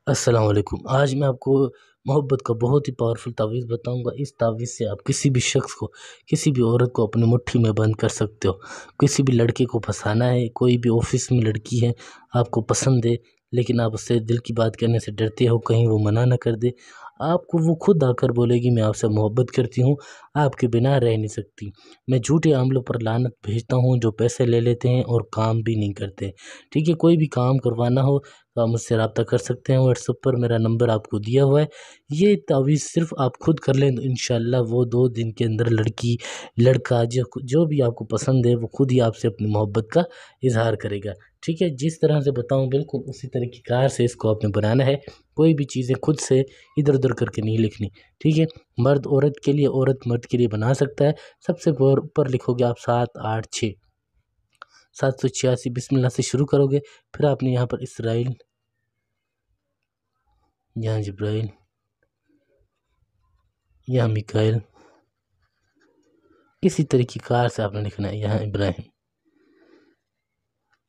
السلام علیکم۔ آج میں آپ کو محبت کا بہت ہی پاورفل تعویذ بتاؤں گا۔ اس تعویذ سے آپ کسی بھی شخص کو، کسی بھی عورت کو اپنی مٹھی میں بند کر سکتے ہو۔ کسی بھی لڑکے کو پھنسانا ہے، کوئی بھی آفس میں لڑکی ہے آپ کو پسند ہے لیکن آپ اس سے دل کی بات کرنے سے ڈرتے ہو، کہیں وہ منع نہ کر دے، آپ کو وہ خود آ کر بولے گی میں آپ سے محبت کرتی ہوں، آپ کے بنا رہ نہیں سکتی۔ میں جھوٹے عاملوں پر لعنت بھیجتا ہوں جو پیسے لے لیتے ہیں اور کام بھی نہیں کرتے۔ ٹھیک ہے، کوئی بھی کام کروانا ہو تو آپ مجھ سے رابطہ کر سکتے ہیں۔ واٹس ایپ پر میرا نمبر آپ کو دیا ہوا ہے۔ یہ تعویذ صرف آپ خود کر لیں تو انشاءاللہ وہ 2 دن کے اندر لڑکی لڑکا جو بھی آپ کو پسند ہے وہ خود ہی آپ سے اپنی محبت کا اظہار کرے گا۔ ٹھیک ہے، جس طرح سے بتاؤں بالکل اسی طریقہ کار سے اس کو آپ نے بنانا ہے۔ کوئی بھی چیزیں خود سے ادھر ادھر کر کے نہیں لکھنی۔ ٹھیک ہے، مرد عورت کے لیے، عورت مرد کے لیے بنا سکتا ہے۔ سب سے اوپر لکھو گے آپ 7 8 6 786 بسم اللہ سے شروع کرو گے۔ پھر آپ نے یہاں پر اسرائیل، یہاں جبرائیل، یہاں میکائیل، اسی طریقہ کار سے آپ نے لکھنا ہے یہاں ابراہیم۔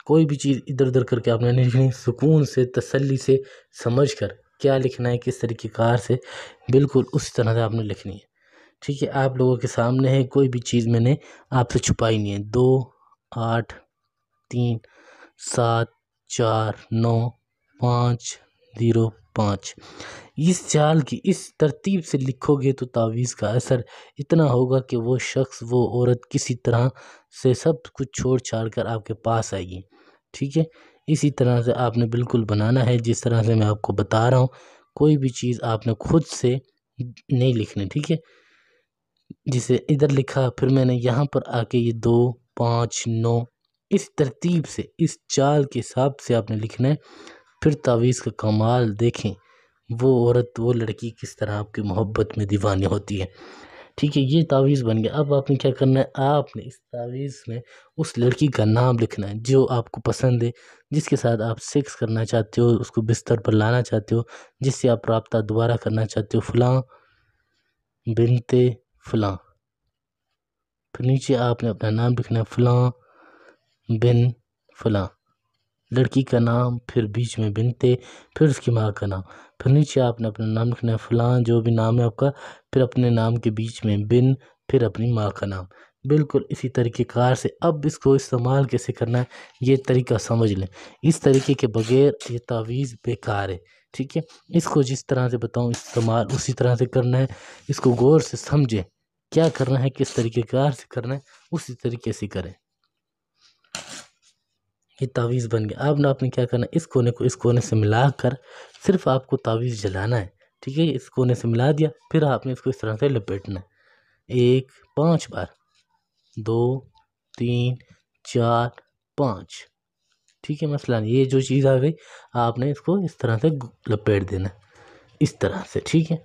کوئی بھی چیز ادھر ادھر کر کے آپ نے نہیں لکھنی، سکون سے تسلی سے سمجھ کر کیا لکھنا ہے کس طریقہ کار سے بالکل اسی طرح سے آپ نے لکھنی ہے۔ ٹھیک ہے، آپ لوگوں کے سامنے ہے، کوئی بھی چیز میں نے آپ سے چھپائی نہیں ہے۔ 2 8 3 7 4 9 5 0 5 اس چال کی اس ترتیب سے لکھو گے تو تعویذ کا اثر اتنا ہوگا کہ وہ شخص، وہ عورت کسی طرح سے سب کچھ چھوڑ چھاڑ کر آپ کے پاس آئے گی۔ ٹھیک ہے، اسی طرح سے آپ نے بالکل بنانا ہے جس طرح سے میں آپ کو بتا رہا ہوں۔ کوئی بھی چیز آپ نے خود سے نہیں لکھنی۔ ٹھیک ہے، جسے ادھر لکھا پھر میں نے یہاں پر آ کے یہ 2 5 9 اس ترتیب سے اس چال کے حساب سے آپ نے لکھنا ہے۔ پھر تعویذ کا کمال دیکھیں، وہ عورت، وہ لڑکی کس طرح آپ کی محبت میں دیوانی ہوتی ہے۔ ٹھیک ہے، یہ تعویذ بن گیا۔ اب آپ نے کیا کرنا ہے، آپ نے اس تعویذ میں اس لڑکی کا نام لکھنا ہے جو آپ کو پسند ہے، جس کے ساتھ آپ سیکس کرنا چاہتے ہو، اس کو بستر پر لانا چاہتے ہو، جس سے آپ رابطہ دوبارہ کرنا چاہتے ہو، فلاں بنت فلاں۔ پھر نیچے آپ نے اپنا نام لکھنا ہے، فلاں بن فلاں، لڑکی کا نام، پھر بیچ میں بنتے، پھر اس کی ماں کا نام، پھر نیچے آپ نے اپنا نام لکھنا ہے، فلاں جو بھی نام ہے آپ کا، پھر اپنے نام کے بیچ میں بن، پھر اپنی ماں کا نام، بالکل اسی طریقہ کار سے۔ اب اس کو استعمال کیسے کرنا ہے یہ طریقہ سمجھ لیں، اس طریقے کے بغیر یہ تعویذ بیکار ہے۔ ٹھیک ہے، اس کو جس طرح سے بتاؤں استعمال اسی طرح سے کرنا ہے، اس کو غور سے سمجھیں، کیا کرنا ہے، کس طریقہ کار سے کرنا ہے، اسی طریقے سے کریں۔ یہ تعویذ بن گیا۔ اب آپ نے کیا کرنا ہے، اس کونے کو اس کونے سے ملا کر صرف آپ کو تعویذ جلانا ہے۔ ٹھیک ہے، اس کونے سے ملا دیا، پھر آپ نے اس کو اس طرح سے لپیٹنا ہے 5 بار، 2 3 4 5۔ ٹھیک ہے، مثلا یہ جو چیز آ گئی، آپ نے اس کو اس طرح سے لپیٹ دینا ہے، اس طرح سے۔ ٹھیک ہے،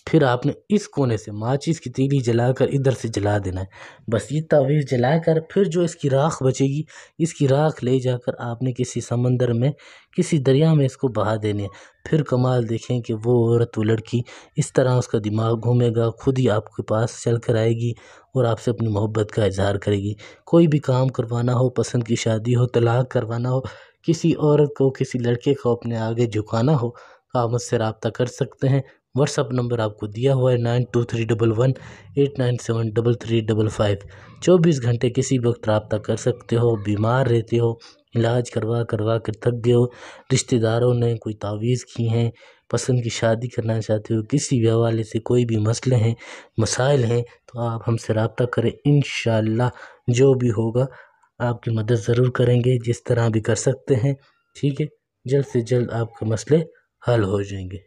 پھر آپ نے اس کونے سے ماچس کی تیلی جلا کر ادھر سے جلا دینا ہے۔ بس یہ تعویذ جلا کر پھر جو اس کی راکھ بچے گی، اس کی راکھ لے جا کر آپ نے کسی سمندر میں، کسی دریا میں اس کو بہا دینے ہے۔ پھر کمال دیکھیں کہ وہ عورت، وہ لڑکی اس طرح اس کا دماغ گھومے گا، خود ہی آپ کے پاس چل کر آئے گی اور آپ سے اپنی محبت کا اظہار کرے گی۔ کوئی بھی کام کروانا ہو، پسند کی شادی ہو، طلاق کروانا ہو، کسی عورت کو، کسی لڑکے کو اپنے آگے جھکانا ہو تو آپ مجھ سے رابطہ کر سکتے ہیں۔ واٹس ایپ نمبر آپ کو دیا ہوا ہے 923118973355۔ 24 گھنٹے کسی وقت رابطہ کر سکتے ہو۔ بیمار رہتے ہو، علاج کروا کر تھک گئے ہو، رشتہ داروں نے کوئی تعویذ کی ہیں، پسند کی شادی کرنا چاہتے ہو، کسی بھی حوالے سے کوئی بھی مسئلے ہیں، مسائل ہیں، تو آپ ہم سے رابطہ کریں۔ انشاءاللہ جو بھی ہوگا آپ کی مدد ضرور کریں گے، جس طرح بھی کر سکتے ہیں۔ ٹھیک ہے، جلد سے جلد آپ کے مسئلے حل ہو جائیں گے۔